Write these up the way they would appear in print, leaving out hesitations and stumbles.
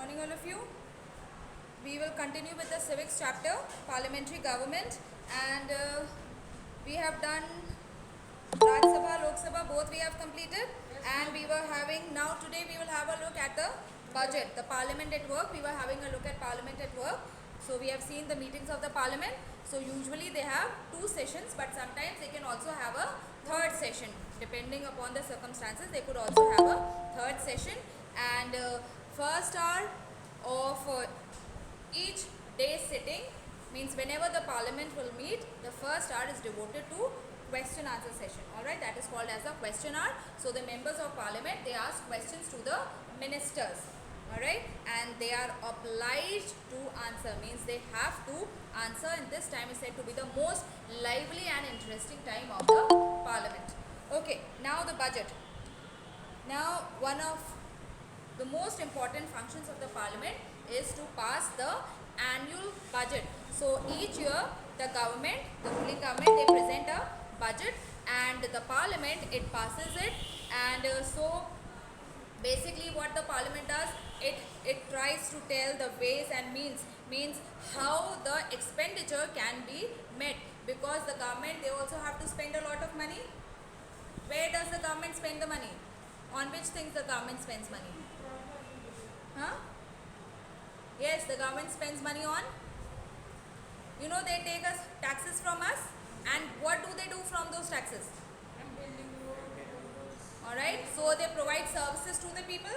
morning all of you. We will continue with the civics chapter, parliamentary government, and we have done Raj Sabha, Lok Sabha, both we have completed, and we were having, now today we will have a look at the budget, the parliament at work. We were having a look at parliament at work. So we have seen the meetings of the parliament. So usually they have 2 sessions, but sometimes they can also have a third session. Depending upon the circumstances, they could also have a third session. And first hour of each day sitting means whenever the parliament will meet, the first hour is devoted to question answer session. Alright, that is called as a question hour. So the members of parliament, they ask questions to the ministers. Alright, and they are obliged to answer, means they have to answer, and this time is said to be the most lively and interesting time of the parliament. Okay, now the budget. Now one of the most important functions of the parliament is to pass the annual budget. So each year the government, the ruling government, they present a budget, and the parliament, it passes it. And so basically what the parliament does, it tries to tell the ways and means how the expenditure can be met, because the government, they also have to spend a lot of money. Where does the government spend the money? On which things the government spends money? Huh? Yes, the government spends money on, you know, they take us taxes from us, and what do they do from those taxes? Alright, so they provide services to the people.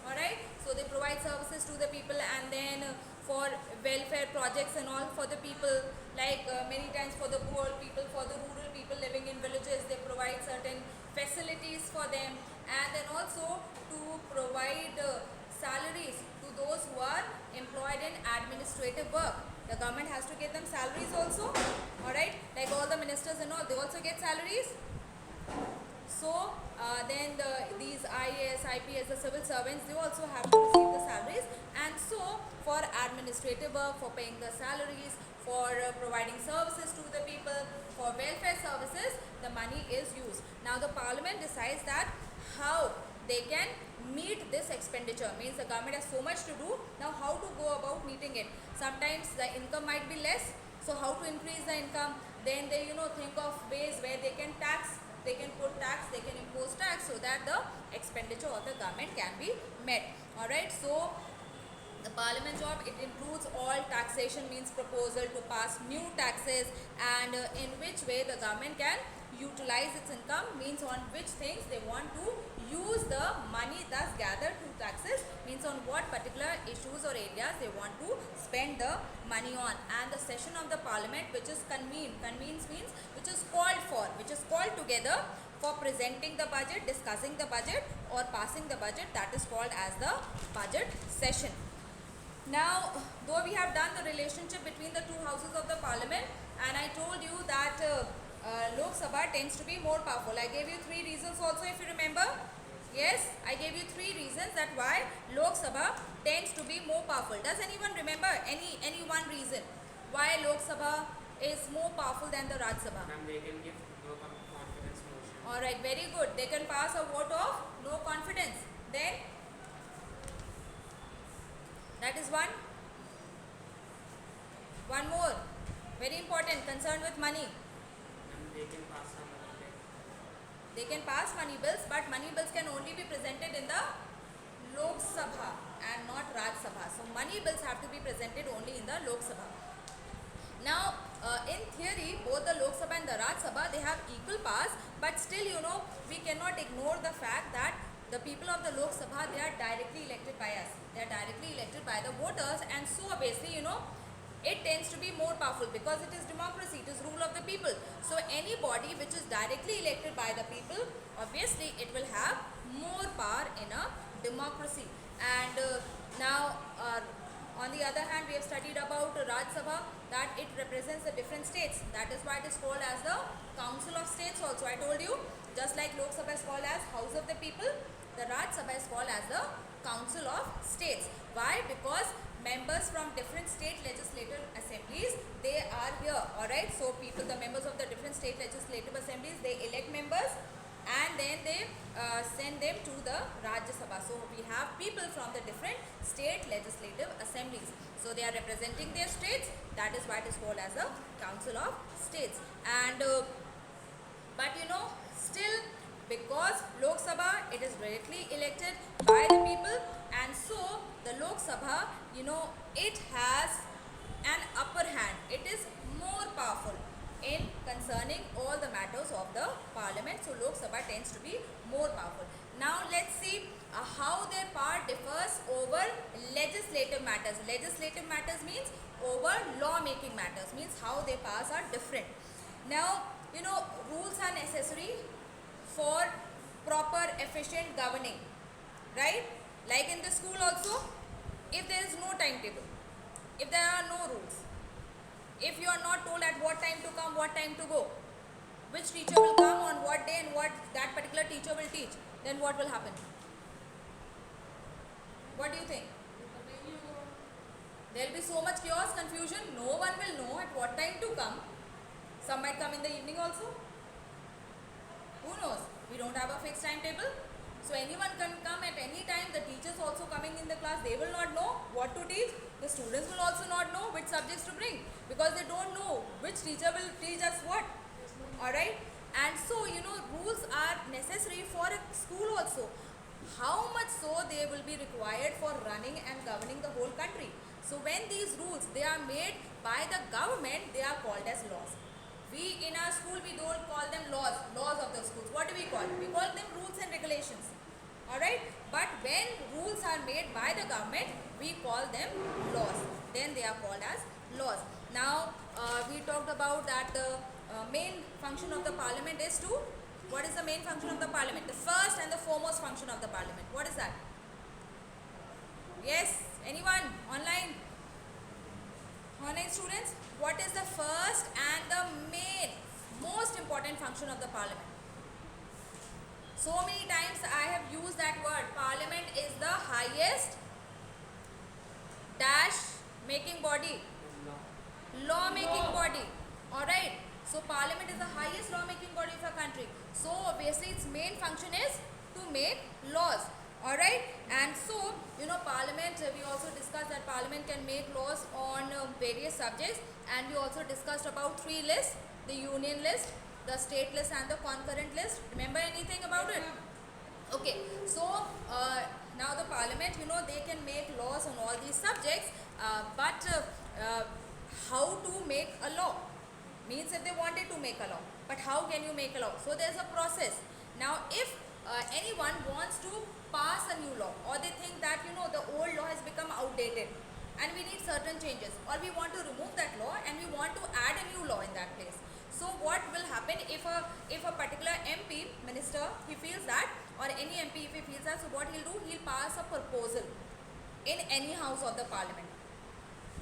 Alright, so they provide services to the people, and then for welfare projects and all for the people, like many times for the poor people, for the rural people living in villages, they provide certain facilities for them, and then also to provide salaries to those who are employed in administrative work. The government has to give them salaries also. Alright, like all the ministers and all, they also get salaries. So then these IAS, IPS, the civil servants, they also have to receive the salaries. And so for administrative work, for paying the salaries, for providing services to the people, for welfare services, the money is used. Now the parliament decides that how they can meet this expenditure, means the government has so much to do. Now how to go about meeting it? Sometimes the income might be less, so how to increase the income? Then they, you know, think of ways where they can tax. They can put tax, they can impose tax, so that the expenditure of the government can be met. Alright, so the parliament job, it includes all taxation, means proposal to pass new taxes, and in which way the government can utilize its income, means on which things they want to use the money thus gathered through taxes, means on what particular issues or areas they want to spend the money on. And the session of the parliament, which is convenes means which is called for, which is called together for presenting the budget, discussing the budget, or passing the budget, that is called as the budget session. Now, though we have done the relationship between the two houses of the parliament, and I told you that Lok Sabha tends to be more powerful. I gave you 3 reasons also, if you remember. Yes, I gave you 3 reasons that why Lok Sabha tends to be more powerful. Does anyone remember any one reason why Lok Sabha is more powerful than the Raj Sabha? Ma'am, they can give no confidence motion. Alright, very good. They can pass a vote of no confidence. Then, that is one. One more. Very important, concerned with money. Ma'am, they can pass some money. They can pass money bills, but money bills can only be presented in the Lok Sabha and not Raj Sabha. So money bills have to be presented only in the Lok Sabha. Now, in theory, both the Lok Sabha and the Raj Sabha, they have equal powers, but still, you know, we cannot ignore the fact that the people of the Lok Sabha, they are directly elected by us. They are directly elected by the voters, and so obviously, you know, it tends to be more powerful because it is democracy, it is rule of the people. So any body which is directly elected by the people, obviously it will have more power in a democracy. And now on the other hand, we have studied about Raj Sabha, that it represents the different states. That is why it is called as the Council of States also. I told you, just like Lok Sabha is called as House of the People, the Raj Sabha is called as the Council of States. Why? Because members from different state legislative assemblies, they are here. Alright, so people, the members of the different state legislative assemblies, they elect members, and then they send them to the Rajya Sabha. So we have people from the different state legislative assemblies. So they are representing their states. That is why it is called as a Council of States. And but still, because Lok Sabha, it is directly elected by the people, and so the Lok Sabha, it has an upper hand. It is more powerful in concerning all the matters of the parliament. So Lok Sabha tends to be more powerful. Now let's see how their power differs over legislative matters. Legislative matters means over law making matters, means how their powers are different. Now rules are necessary for proper efficient governing, right? Like in the school also, if there is no timetable, if there are no rules, if you are not told at what time to come, what time to go, which teacher will come on what day and what that particular teacher will teach, then what will happen? What do you think? There will be so much chaos, confusion. No one will know at what time to come. Some might come in the evening also. Who knows? We don't have a fixed timetable. So anyone can come at any time. The teachers also coming in the class, they will not know what to teach. The students will also not know which subjects to bring, because they don't know which teacher will teach us what. Alright? And so, rules are necessary for a school also. How much so they will be required for running and governing the whole country. So when these rules, they are made by the government, they are called as laws. We in our school, we don't call them laws of the schools. What do we call them? We call them rules and regulations. Alright? But when rules are made by the government, we call them laws. Then they are called as laws. Now, we talked about that the main function of the parliament is to, what is the main function of the parliament? The first and the foremost function of the parliament. What is that? Yes? Anyone? Online? Online students? What is the first and the main, most important function of the parliament? So many times I have used that word. Parliament is the highest dash making body, law making body. Alright. So parliament is the highest law making body of a country. So obviously its main function is to make laws. Alright. And so parliament, we also discussed that parliament can make laws on various subjects, and we also discussed about 3 lists: the union list, the state list and the concurrent list. Remember anything about it? Okay, so now the parliament, they can make laws on all these subjects, but how to make a law? Means if they wanted to make a law, but how can you make a law? So there's a process. Now if anyone wants to pass a new law, or they think that the old law has become outdated and we need certain changes, or we want to remove that law and we want to add a new law in that place. So what will happen if a particular MP, minister, he feels that, or any MP if he feels that, so what he'll do, he'll pass a proposal in any house of the parliament,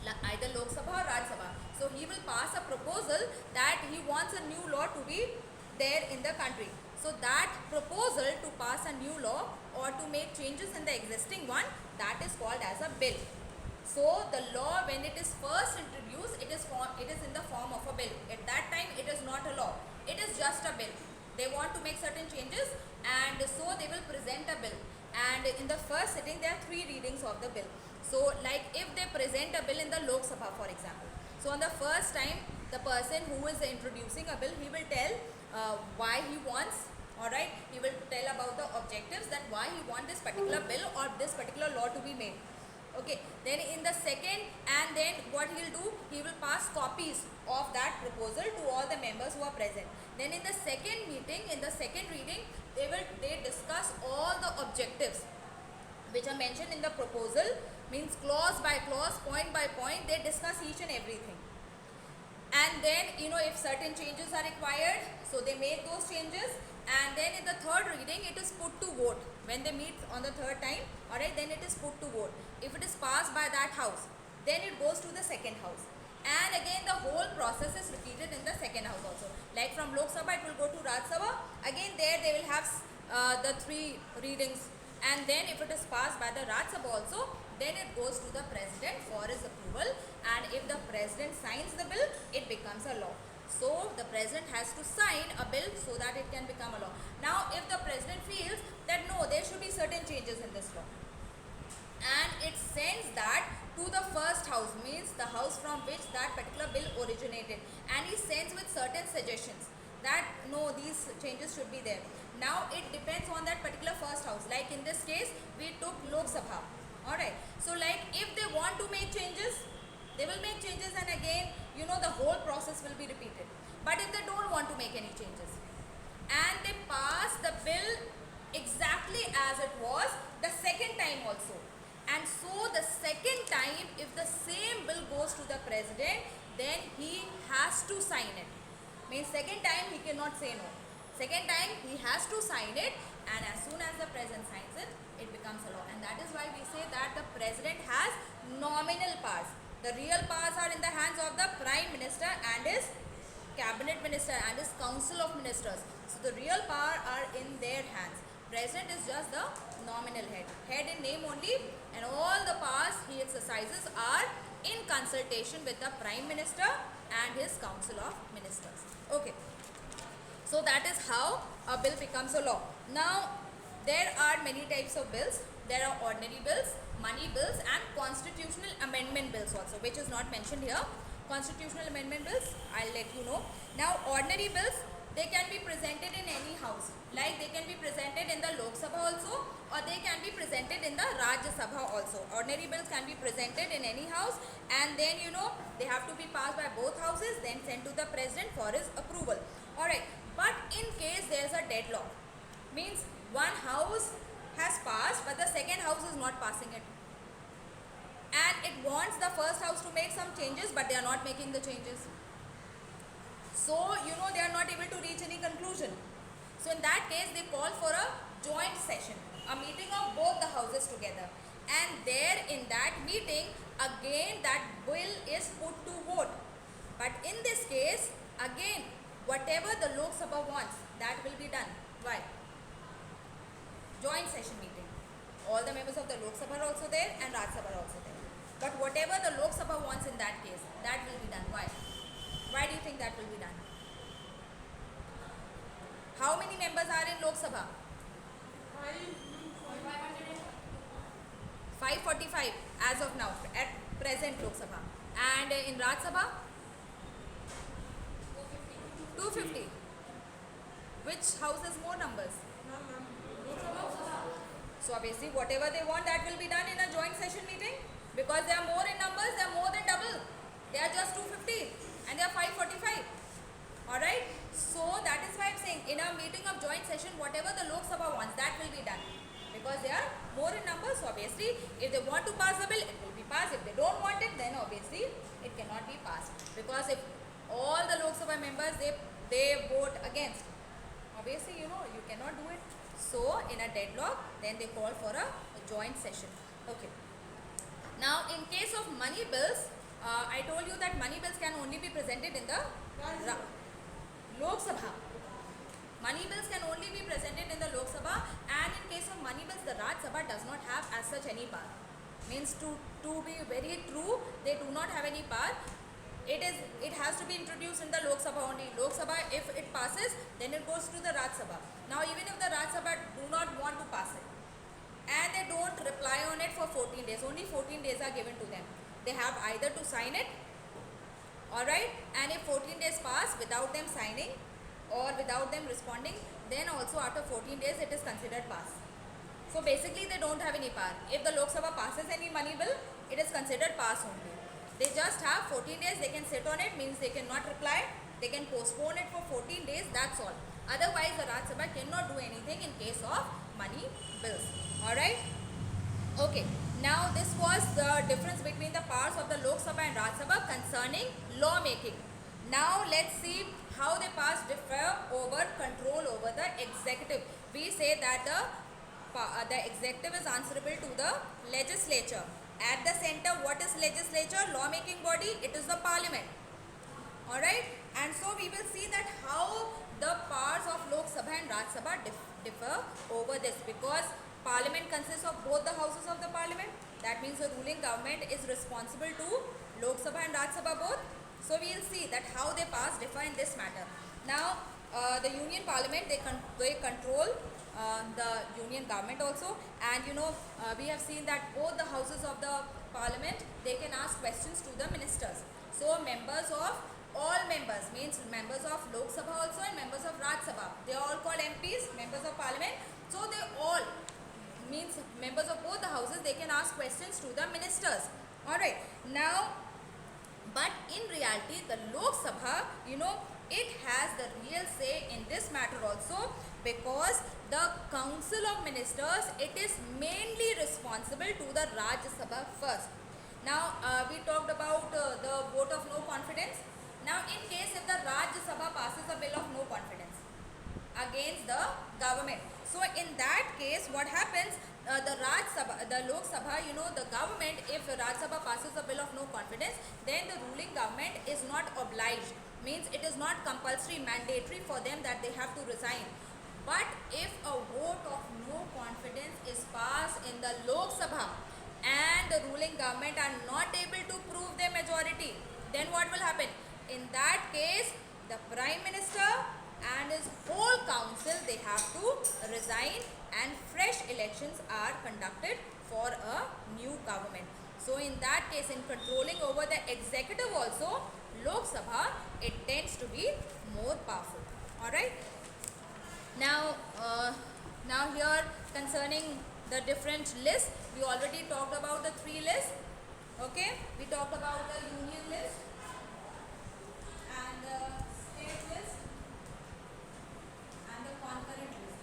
either Lok Sabha or Rajya Sabha. So he will pass a proposal that he wants a new law to be there in the country. So that proposal to pass a new law or to make changes in the existing one, that is called as a bill. So the law, when it is first introduced, it is in the form of a bill. At that time it is not a law, it is just a bill. They want to make certain changes, and so they will present a bill, and in the first sitting there are 3 readings of the bill. So like if they present a bill in the Lok Sabha, for example, so on the first time, the person who is introducing a bill, he will tell why he wants, alright, he will tell about the objectives, that why he wants this particular bill or this particular law to be made. Okay, then in the second, and then what he will do, he will pass copies of that proposal to all the members who are present. Then in the second meeting, in the second reading, they discuss all the objectives which are mentioned in the proposal, means clause by clause, point by point, they discuss each and everything. And then if certain changes are required, so they make those changes, and then in the third reading it is put to vote. When they meet on the third time, alright, then it is put to vote. If it is passed by that house, then it goes to the second house, and again the whole process is repeated in the second house also. Like from Lok Sabha, it will go to Rajya Sabha, again there they will have the 3 readings, and then if it is passed by the Rajya Sabha also, then it goes to the president for his approval, and if the president signs the bill, it becomes a law. So the president has to sign a bill so that it can become a law. Now if the president feels that no, there should be certain changes in this law, and it sends that to the first house, means the house from which that particular bill originated, and he sends with certain suggestions that no, these changes should be there. Now it depends on that particular first house. Like in this case we took Lok Sabha. Alright, so like if they want to make changes, they will make changes, and again the whole process will be repeated. But if they don't want to make any changes and they pass the bill exactly as it was the second time also, and so the second time if the same bill goes to the president, then he has to sign it. Means second time he cannot say no. Second time he has to sign it, and as soon as the president signs it, it becomes a law. And that is why we say that the president has nominal powers. The real powers are in the hands of the prime minister and his cabinet minister and his council of ministers. So the real power are in their hands. President is just the nominal head in name only, and all the powers he exercises are in consultation with the prime minister and his council of ministers. Okay, so that is how a bill becomes a law. Now there are many types of bills. There are ordinary bills, money bills, and constitutional amendment bills also, which is not mentioned here. Constitutional amendment bills, I'll let you know. Now ordinary bills, they can be presented in any house. Like they can be presented in the Lok Sabha also, or they can be presented in the Rajya Sabha also. Ordinary bills can be presented in any house, and then they have to be passed by both houses, then sent to the president for his approval. Alright, but in case there is a deadlock, means one house has passed but the second house is not passing it, and it wants the first house to make some changes, but they are not making the changes. So they are not able to reach any conclusion. So in that case they call for a joint session, a meeting of both the houses together, and there in that meeting again that bill is put to vote. But in this case again, whatever the Lok Sabha wants, that will be done. Why? Joint session meeting. All the members of the Lok Sabha are also there and Rajya Sabha are also there. But whatever the Lok Sabha wants in that case, that will be done. Why? Why do you think that will be done? How many members are in Lok Sabha? 545 as of now at present Lok Sabha. And in Rajya Sabha? 250. Which house has more numbers? So obviously whatever they want, that will be done in a joint session meeting, because they are more in numbers, they are more than double. They are just 250 and they are 545. Alright, so that is why I am saying in a meeting of joint session, whatever the Lok Sabha wants, that will be done, because they are more in numbers. So obviously if they want to pass the bill, it will be passed. If they don't want it, then obviously it cannot be passed, because if all the Lok Sabha members they vote against, obviously you cannot do it. So in a deadlock, then they call for a joint session. Okay. Now in case of money bills, I told you that money bills can only be presented in the Lok Sabha. Money bills can only be presented in the Lok Sabha, and in case of money bills, the Rajya Sabha does not have as such any power. Means to be very true, they do not have any power. It has to be introduced in the Lok Sabha only. Lok Sabha, if it passes, then it goes to the Rajya Sabha. Now even if the Rajya Sabha do not want to pass it, and they don't reply on it for 14 days, only 14 days are given to them. They have either to sign it, alright, and if 14 days pass without them signing or without them responding, then also after 14 days it is considered pass. So basically they don't have any power. If the Lok Sabha passes any money bill, it is considered pass only. They just have 14 days, they can sit on it, means they cannot reply, they can postpone it for 14 days, that's all. Otherwise the Rajya Sabha cannot do anything in case of money bills. Alright? Okay. Now this was the difference between the powers of the Lok Sabha and Rajya Sabha concerning law making. Now let's see how they powers differ over control over the executive. We say that the executive is answerable to the legislature. At the center, what is legislature? Law-making body. It is the parliament. Alright. And so we will see that how the powers of Lok Sabha and Rajya Sabha differ over this, because parliament consists of both the houses of the parliament. That means the ruling government is responsible to Lok Sabha and Rajya Sabha both. So we will see that how they pass differ in this matter. Now the Union Parliament, they control the Union government also, and we have seen that both the houses of the Parliament, they can ask questions to the ministers. So members of all members means members of Lok Sabha also and members of Raj Sabha, they are all called MPs, members of Parliament. So they all means members of both the houses, they can ask questions to the ministers. Alright, now but in reality the Lok Sabha, it has the real say in this matter also, because the Council of Ministers, it is mainly responsible to the Rajya Sabha first. Now we talked about the vote of no confidence. Now in case if the Rajya Sabha passes a bill of no confidence against the government, so in that case what happens, the Lok Sabha, the government, if Rajya Sabha passes a bill of no confidence, then the ruling government is not obliged, means it is not compulsory, mandatory for them that they have to resign. But if a vote of no confidence is passed in the Lok Sabha and the ruling government are not able to prove their majority, then what will happen? In that case, the Prime Minister and his whole council, they have to resign and fresh elections are conducted for a new government. So in that case, in controlling over the executive also, Lok Sabha, it tends to be more powerful. Alright. Now here concerning the different lists, we already talked about the three lists. Okay, we talked about the union list and the state list and the concurrent list.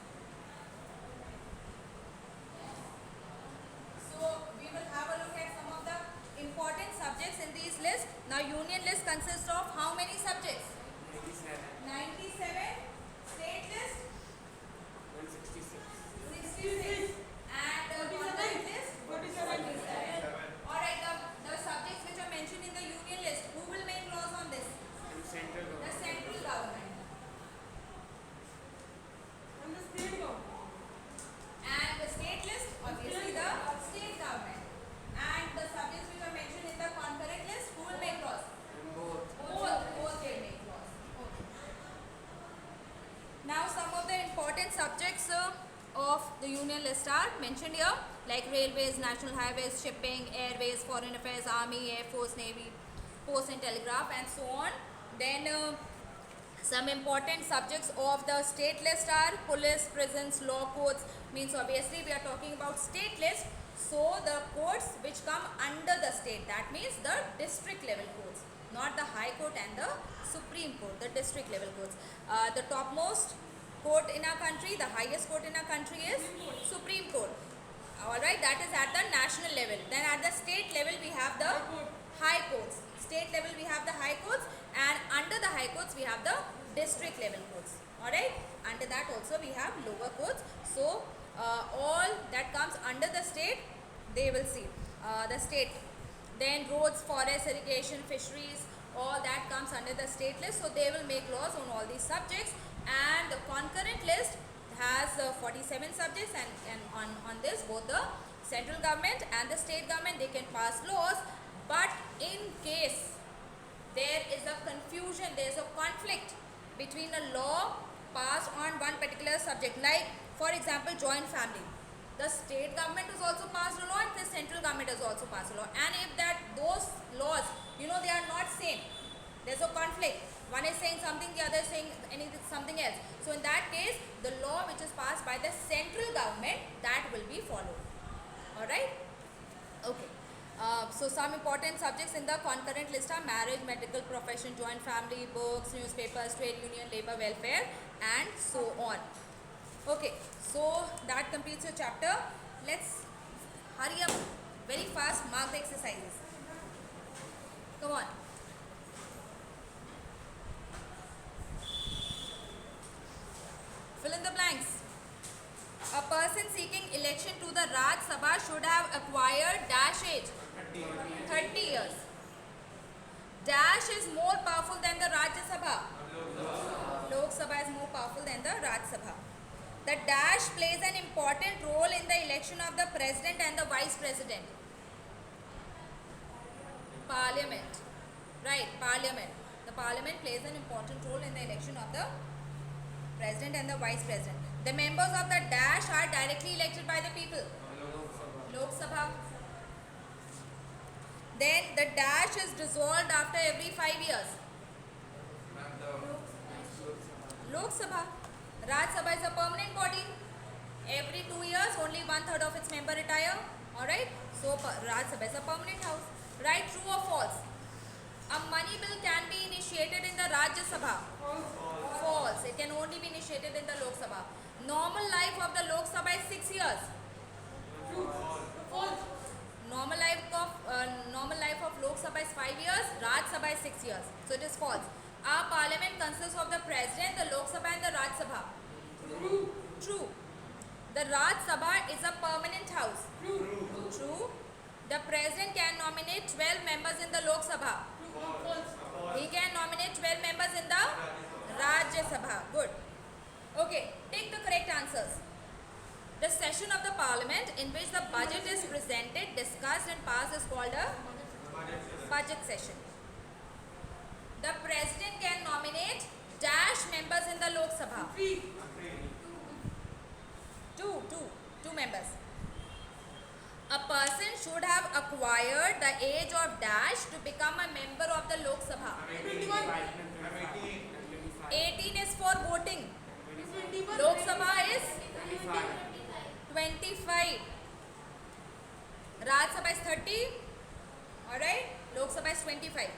So we will have a look at some of the important subjects in these lists. Now union list consists of how many subjects? 97. State list? 166. 66. And concurrent list? 47. Alright, the subjects which are mentioned in the union list, who will make laws on this? And central The government. central government. And the state government. And the state list, obviously the state government. And the subjects which are mentioned in the concurrent list, who will make laws? And both. Both will make laws. Okay. Now some of the important subjects of the union list are mentioned here, like railways, national highways, shipping, airways, foreign affairs, army, air force, navy, post and telegraph, and so on. Then some important subjects of the state list are police, prisons, law courts. Means obviously we are talking about state list, so the courts which come under the state, that means the district level courts, not the high court and the supreme court, the district level courts. The topmost court in our country, the highest court in our country is Supreme Court. Alright, that is at the national level. Then at the state level we have the high courts. State level we have the high courts, and under the high courts we have the district level courts. Alright, under that also we have lower courts. So all that comes under the state, they will see the state. Then roads, forests, irrigation, fisheries, all that comes under the state list. So they will make laws on all these subjects. And the concurrent list has 47 subjects, and on this both the central government and the state government, they can pass laws. But in case there is a confusion, there is a conflict between a law passed on one particular subject, like for example joint family, the state government has also passed a law and the central government has also passed a law, and if those laws, they are not same, there's a conflict, one is saying something, the other is saying something else, so in that case the law which is passed by the central government, that will be followed. Alright, okay. So some important subjects in the concurrent list are marriage, medical profession, joint family, books, newspapers, trade union, labor welfare, and so on. Okay, so that completes your chapter. Let's hurry up very fast, mark the exercises. Come on. Fill in the blanks. A person seeking election to the Raj Sabha should have acquired dash age 30 years. Dash is more powerful than the Rajya Sabha. Lok Sabha is more powerful than the Raj Sabha. The dash plays an important role in the election of the president and the vice president. Parliament. Right, parliament. The parliament plays an important role in the election of the president and the vice president. The members of the dash are directly elected by the people. Lok Sabha. Then the dash is dissolved after every 5 years. Lok Sabha. Raj Sabha is a permanent body. Every 2 years, only 1/3 of its member retire. Alright? So, Raj Sabha is a permanent house. Right? True or false? A money bill can be initiated in the Rajya Sabha. False. It can only be initiated in the Lok Sabha. Normal life of the Lok Sabha is 6 years. False. Normal life of Lok Sabha is 5 years. Raj Sabha is 6 years. So it is false. Our parliament consists of the president, the Lok Sabha and the Raj Sabha. True. True. The Raj Sabha is a permanent house. True. True. The president can nominate 12 members in the Lok Sabha. False. He can nominate 12 members in the Rajya Sabha. Good. Okay, take the correct answers. The session of the parliament in which the budget is presented, discussed and passed is called a budget session. The president can nominate dash members in the Lok Sabha. Three. Two members. A person should have acquired the age of dash to become a member of the Lok Sabha. 18 is for voting. 21. Lok Sabha is 25. Raj Sabha is 30. Alright? Lok Sabha is 25.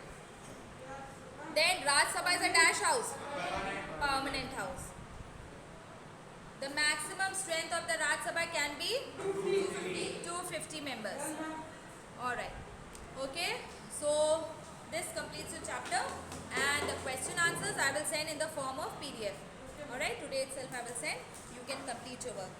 Then Raj Sabha is a dash house. Permanent house. The maximum strength of the Raj Sabha can be 250 members. Alright. Okay. So this completes your chapter, and the question answers I will send in the form of PDF. Alright. Today itself I will send. You can complete your work.